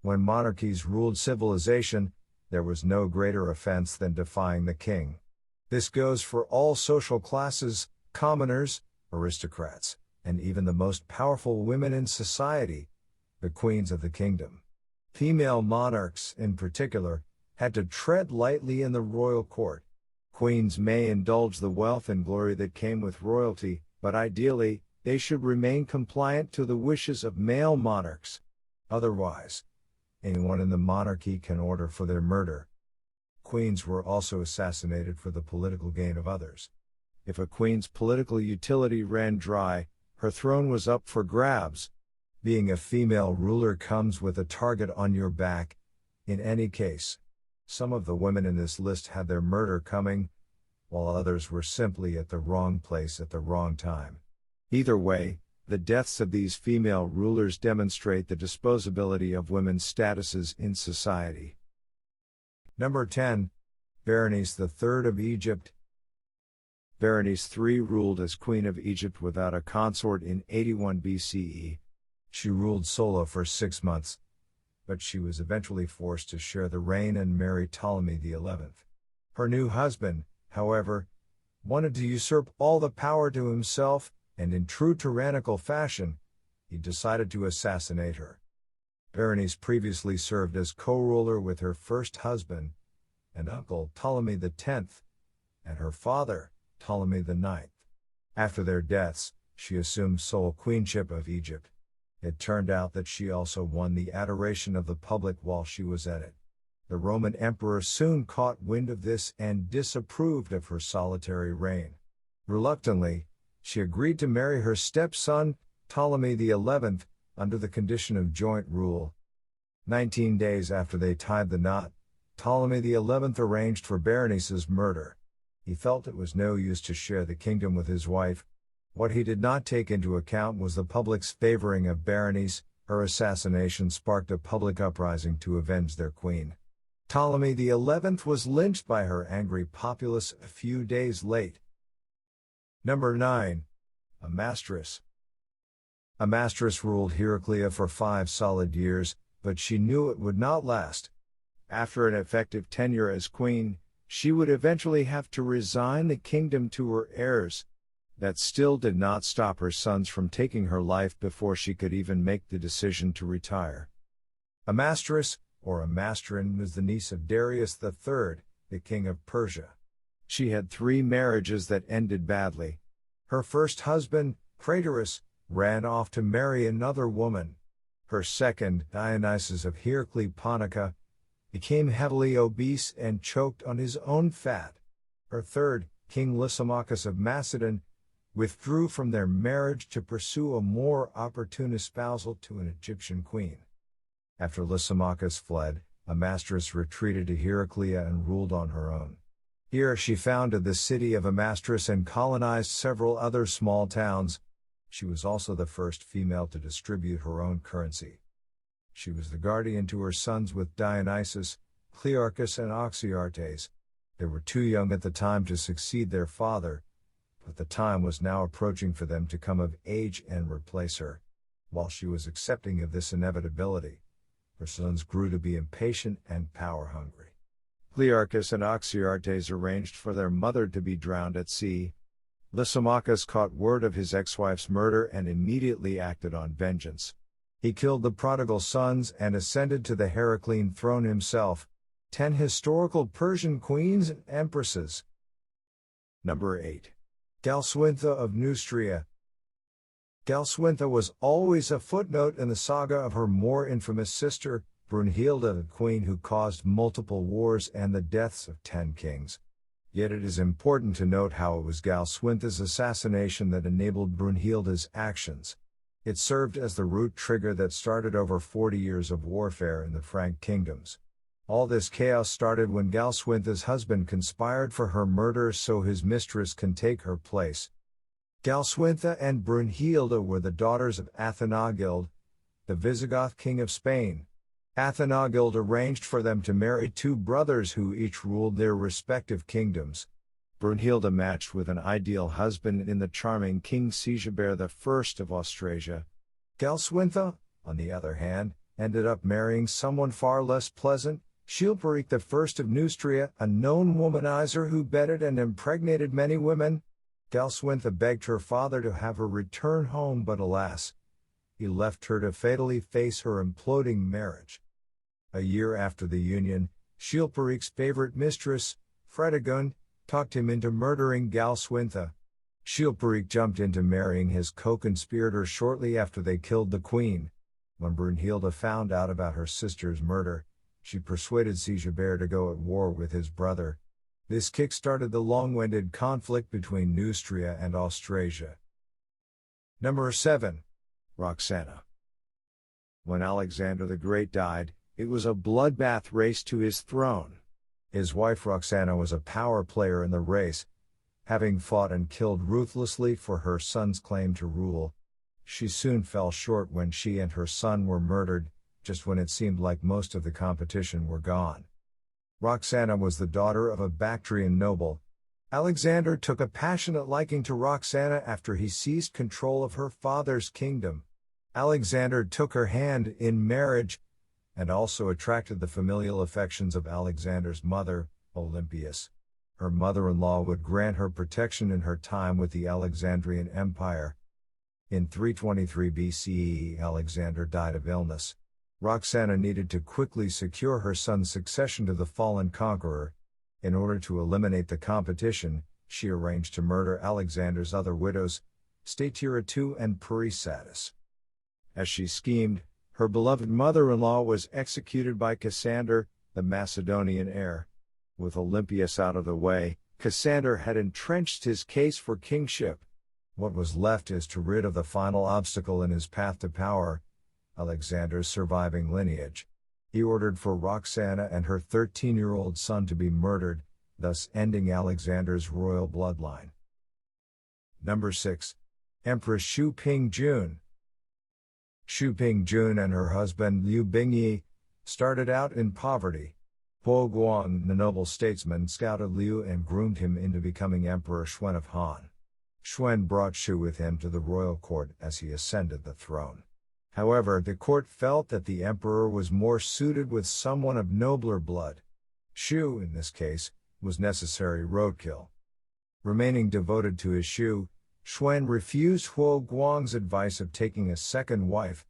When monarchies ruled civilization, there was no greater offense than defying the king. This goes for all social classes, commoners, aristocrats, and even the most powerful women in society, the queens of the kingdom. Female monarchs, in particular, had to tread lightly in the royal court. Queens may indulge the wealth and glory that came with royalty, but ideally, they should remain compliant to the wishes of male monarchs. Otherwise, anyone in the monarchy can order for their murder. Queens were also assassinated for the political gain of others. If a queen's political utility ran dry, her throne was up for grabs. Being a female ruler comes with a target on your back, in any case. Some of the women in this list had their murder coming, while others were simply at the wrong place at the wrong time. Either way, the deaths of these female rulers demonstrate the disposability of women's statuses in society. Number 10. Berenice III of Egypt. Berenice III ruled as Queen of Egypt without a consort in 81 BCE. She ruled solo for 6 months, but she was eventually forced to share the reign and marry Ptolemy XI. Her new husband, however, wanted to usurp all the power to himself, and in true tyrannical fashion, he decided to assassinate her. Berenice previously served as co-ruler with her first husband and uncle Ptolemy X, and her father, Ptolemy IX. After their deaths, she assumed sole queenship of Egypt. It turned out that she also won the adoration of the public while she was at it. The Roman emperor soon caught wind of this and disapproved of her solitary reign. Reluctantly, she agreed to marry her stepson, Ptolemy XI, under the condition of joint rule. 19 days after they tied the knot, Ptolemy XI arranged for Berenice's murder. He felt it was no use to share the kingdom with his wife. What he did not take into account was the public's favoring of Berenice. Her assassination sparked a public uprising to avenge their queen. Ptolemy XI was lynched by her angry populace a few days late. Number 9. Amastris. Amastris ruled Heraclea for 5 solid years, but she knew it would not last. After an effective tenure as queen, she would eventually have to resign the kingdom to her heirs. That still did not stop her sons from taking her life before she could even make the decision to retire. Amastris, or Amastrin, was the niece of Darius III, the king of Persia. She had 3 marriages that ended badly. Her first husband, Craterus, ran off to marry another woman. Her second, Dionysus of Heracleoponica, became heavily obese and choked on his own fat. Her third, King Lysimachus of Macedon, withdrew from their marriage to pursue a more opportune espousal to an Egyptian queen. After Lysimachus fled, Amastris retreated to Heraclea and ruled on her own. Here she founded the city of Amastris and colonized several other small towns. She was also the first female to distribute her own currency. She was the guardian to her sons with Dionysus, Clearchus and Oxyartes. They were too young at the time to succeed their father, but the time was now approaching for them to come of age and replace her. While she was accepting of this inevitability, her sons grew to be impatient and power-hungry. Clearchus and Oxyartes arranged for their mother to be drowned at sea. Lysimachus caught word of his ex-wife's murder and immediately acted on vengeance. He killed the prodigal sons and ascended to the Heraclean throne himself. 10 historical Persian queens and empresses. Number 8. Galswintha of Neustria. Galswintha was always a footnote in the saga of her more infamous sister, Brunhilde, the queen who caused multiple wars and the deaths of 10 kings. Yet it is important to note how it was Galswintha's assassination that enabled Brunhilde's actions. It served as the root trigger that started over 40 years of warfare in the Frank kingdoms. All this chaos started when Galswintha's husband conspired for her murder so his mistress can take her place. Galswintha and Brunhilde were the daughters of Athanagild, the Visigoth king of Spain. Athanagild arranged for them to marry 2 brothers who each ruled their respective kingdoms. Brunhilde matched with an ideal husband in the charming King Sigebert I of Austrasia. Galswintha, on the other hand, ended up marrying someone far less pleasant, Chilperic I of Neustria, a known womanizer who bedded and impregnated many women. Galswintha begged her father to have her return home, but alas, he left her to fatally face her imploding marriage. A year after the union, Chilperic's favorite mistress, Fredegund, talked him into murdering Galswintha. Chilperic jumped into marrying his co-conspirator shortly after they killed the queen. When Brunhilde found out about her sister's murder, she persuaded Sigebert to go at war with his brother. This kick-started the long-winded conflict between Neustria and Austrasia. Number 7. Roxana. When Alexander the Great died, it was a bloodbath race to his throne. His wife Roxana was a power player in the race, having fought and killed ruthlessly for her son's claim to rule. She soon fell short when she and her son were murdered, just when it seemed like most of the competition were gone. Roxana was the daughter of a Bactrian noble. Alexander took a passionate liking to Roxana after he seized control of her father's kingdom. Alexander took her hand in marriage, and also attracted the familial affections of Alexander's mother, Olympias. Her mother-in-law would grant her protection in her time with the Alexandrian Empire. In 323 BCE, Alexander died of illness. Roxana needed to quickly secure her son's succession to the fallen conqueror. In order to eliminate the competition, she arranged to murder Alexander's other widows, Statira II and Parysatis. As she schemed, her beloved mother-in-law was executed by Cassander, the Macedonian heir. With Olympias out of the way, Cassander had entrenched his case for kingship. What was left is to rid of the final obstacle in his path to power, Alexander's surviving lineage. He ordered for Roxana and her 13-year-old son to be murdered, thus ending Alexander's royal bloodline. Number 6. Empress Shu Ping-jun. Shu Ping-jun and her husband Liu Bingyi started out in poverty. Huo Guang, the noble statesman, scouted Liu and groomed him into becoming Emperor Xuan of Han. Xuan brought Shu with him to the royal court as he ascended the throne. However, the court felt that the emperor was more suited with someone of nobler blood. Shu, in this case, was necessary roadkill. Remaining devoted to his Shu, Xuan refused Huo Guang's advice of taking a second wife.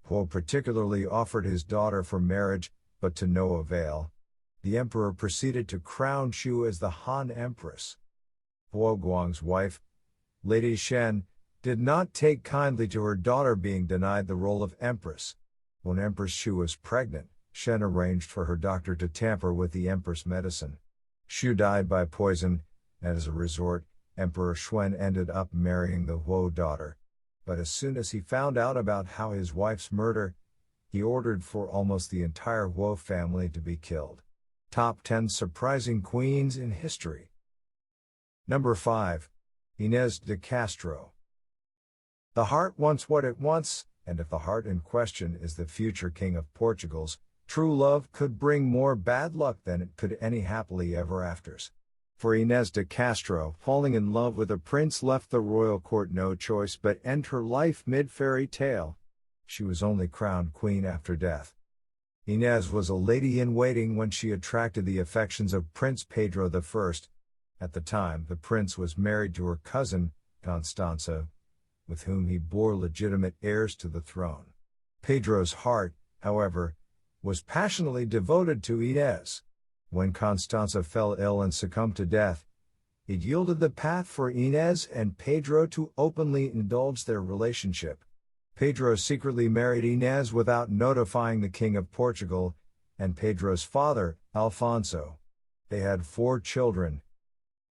Huo particularly offered his daughter for marriage, but to no avail. The emperor proceeded to crown Shu as the Han Empress. Huo Guang's wife, Lady Shen, did not take kindly to her daughter being denied the role of empress. When Empress Shu was pregnant, Shen arranged for her doctor to tamper with the empress medicine. Shu died by poison, and as a result, Emperor Xuan ended up marrying the Huo daughter. But as soon as he found out about how his wife's murder, he ordered for almost the entire Huo family to be killed. Top 10 Surprising Queens in History. Number 5. Ynez de Castro. The heart wants what it wants, and if the heart in question is the future king of Portugal's, true love could bring more bad luck than it could any happily ever afters. For Ynez de Castro, falling in love with a prince left the royal court no choice but end her life mid-fairy tale. She was only crowned queen after death. Ynez was a lady-in-waiting when she attracted the affections of Prince Pedro I. At the time, the prince was married to her cousin, Constanza, with whom he bore legitimate heirs to the throne. Pedro's heart, however, was passionately devoted to Ynez. When Constanza fell ill and succumbed to death, it yielded the path for Ynez and Pedro to openly indulge their relationship. Pedro secretly married Ynez without notifying the King of Portugal, and Pedro's father, Alfonso. They had 4 children.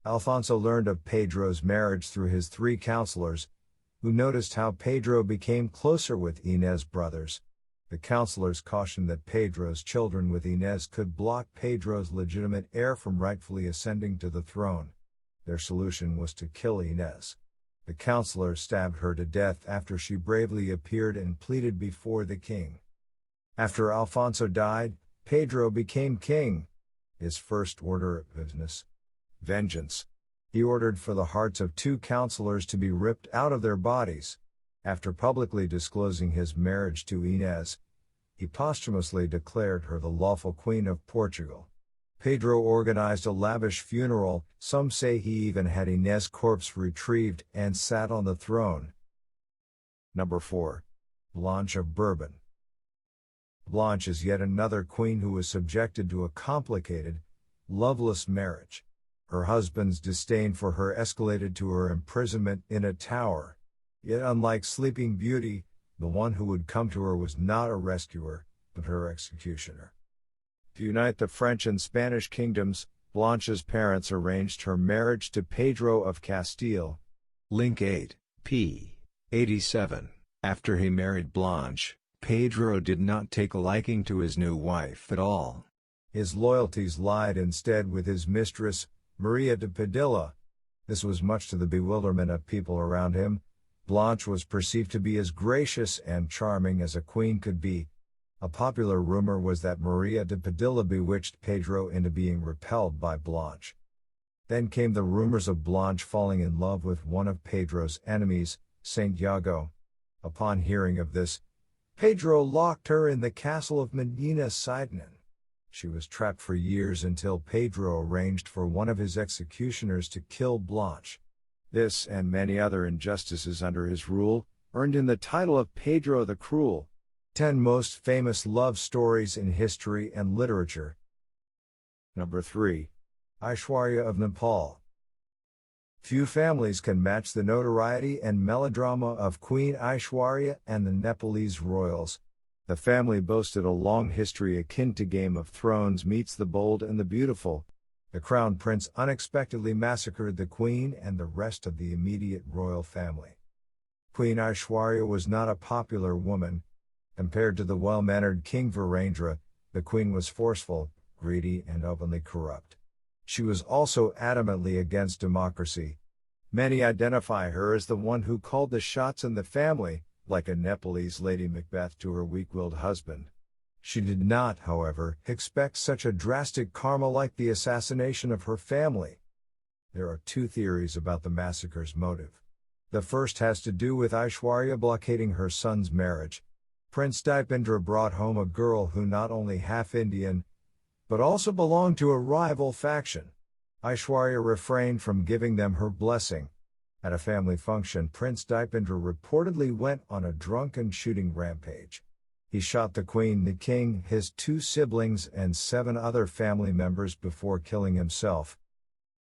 Alfonso learned of Pedro's marriage through his 3 counselors, who noticed how Pedro became closer with Ynez's brothers. The counselors cautioned that Pedro's children with Ynez could block Pedro's legitimate heir from rightfully ascending to the throne. Their solution was to kill Ynez. The counselors stabbed her to death after she bravely appeared and pleaded before the king. After Alfonso died, Pedro became king. His first order of business: vengeance. He ordered for the hearts of 2 counselors to be ripped out of their bodies. After publicly disclosing his marriage to Ynez, He posthumously declared her the lawful Queen of Portugal. Pedro organized a lavish funeral, some say he even had Ynez's corpse retrieved and sat on the throne. Number 4. Blanche of Bourbon. Blanche is yet another queen who was subjected to a complicated, loveless marriage. Her husband's disdain for her escalated to her imprisonment in a tower. Yet unlike Sleeping Beauty, the one who would come to her was not a rescuer, but her executioner. To unite the French and Spanish kingdoms, Blanche's parents arranged her marriage to Pedro of Castile. Link 8, p. 87. After he married Blanche, Pedro did not take a liking to his new wife at all. His loyalties lied instead with his mistress, Maria de Padilla. This was much to the bewilderment of people around him. Blanche was perceived to be as gracious and charming as a queen could be. A popular rumor was that Maria de Padilla bewitched Pedro into being repelled by Blanche. Then came the rumors of Blanche falling in love with one of Pedro's enemies, Saint Iago. Upon hearing of this, Pedro locked her in the castle of Medina Sidonin. She was trapped for years until Pedro arranged for one of his executioners to kill Blanche. This and many other injustices under his rule earned him the title of Pedro the Cruel. 10 most famous love stories in history and literature. Number 3. Aishwarya of Nepal. Few families can match the notoriety and melodrama of Queen Aishwarya and the Nepalese royals. The family boasted a long history akin to Game of Thrones meets The Bold and the Beautiful. The crown prince unexpectedly massacred the queen and the rest of the immediate royal family. Queen Aishwarya was not a popular woman. Compared to the well-mannered King Virendra, the queen was forceful, greedy, and openly corrupt. She was also adamantly against democracy. Many identify her as the one who called the shots in the family, like a Nepalese Lady Macbeth to her weak-willed husband. She did not, however, expect such a drastic karma like the assassination of her family. There are 2 theories about the massacre's motive. The first has to do with Aishwarya blockading her son's marriage. Prince Dipendra brought home a girl who not only half Indian, but also belonged to a rival faction. Aishwarya refrained from giving them her blessing. At a family function, Prince Dipendra reportedly went on a drunken shooting rampage. He shot the queen, the king, his 2 siblings, and 7 other family members before killing himself.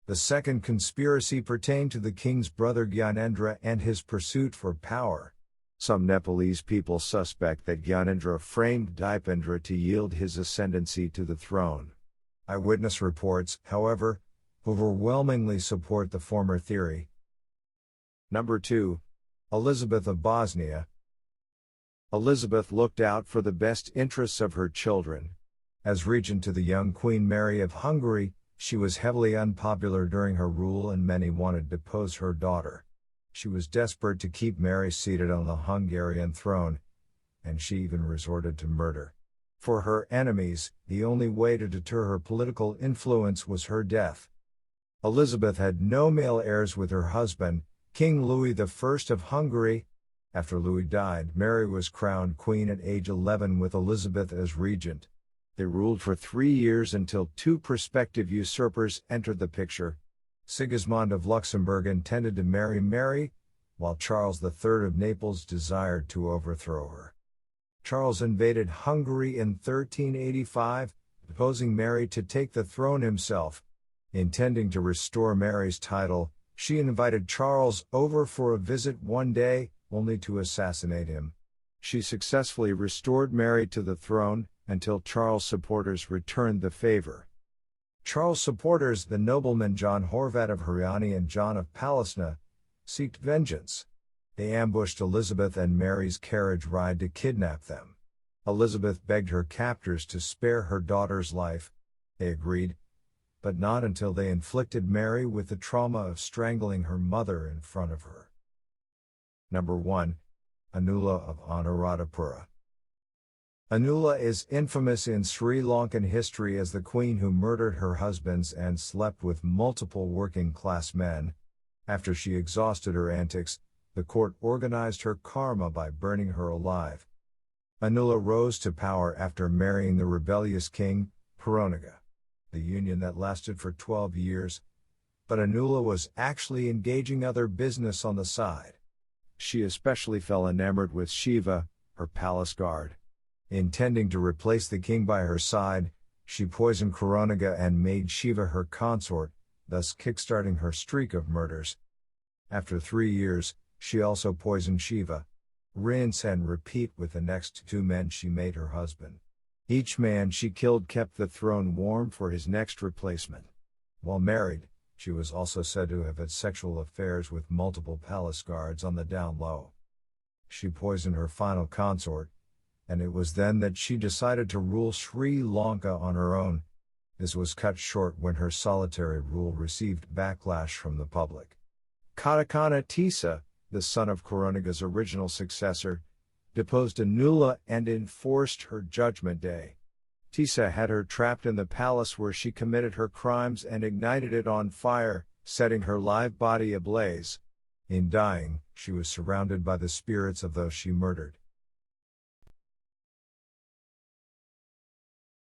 The second conspiracy pertained to the king's brother Gyanendra and his pursuit for power. Some Nepalese people suspect that Gyanendra framed Dipendra to yield his ascendancy to the throne. Eyewitness reports, however, overwhelmingly support the former theory. Number 2. Elizabeth of Bosnia. Elizabeth looked out for the best interests of her children. As regent to the young Queen Mary of Hungary, she was heavily unpopular during her rule and many wanted to depose her daughter. She was desperate to keep Mary seated on the Hungarian throne, and she even resorted to murder. For her enemies, the only way to deter her political influence was her death. Elizabeth had no male heirs with her husband, King Louis I of Hungary. After Louis died, Mary was crowned queen at age 11 with Elizabeth as regent. They ruled for 3 years until 2 prospective usurpers entered the picture. Sigismund of Luxembourg intended to marry Mary, while Charles III of Naples desired to overthrow her. Charles invaded Hungary in 1385, deposing Mary to take the throne himself. Intending to restore Mary's title, she invited Charles over for a visit one day, only to assassinate him. She successfully restored Mary to the throne, until Charles' supporters returned the favor. Charles' supporters, the noblemen John Horvat of Hryani and John of Palestina, sought vengeance. They ambushed Elizabeth and Mary's carriage ride to kidnap them. Elizabeth begged her captors to spare her daughter's life. They agreed, but not until they inflicted Mary with the trauma of strangling her mother in front of her. Number 1. Anula of Anuradhapura. Anula is infamous in Sri Lankan history as the queen who murdered her husbands and slept with multiple working-class men. After she exhausted her antics, the court organized her karma by burning her alive. Anula rose to power after marrying the rebellious king, Karunaga. The union that lasted for 12 years, but Anula was actually engaging other business on the side. She especially fell enamored with Shiva, her palace guard. Intending to replace the king by her side, she poisoned Karunaga and made Shiva her consort, thus kickstarting her streak of murders. After 3 years, she also poisoned Shiva. Rinse and repeat with the next 2 men she made her husband. Each man she killed kept the throne warm for his next replacement. While married, she was also said to have had sexual affairs with multiple palace guards on the down low. She poisoned her final consort, and it was then that she decided to rule Sri Lanka on her own. This was cut short when her solitary rule received backlash from the public. Katakana Tisa, the son of Karunaga's original successor, deposed Anula and enforced her judgment day. Tisa had her trapped in the palace where she committed her crimes and ignited it on fire, setting her live body ablaze. In dying, she was surrounded by the spirits of those she murdered.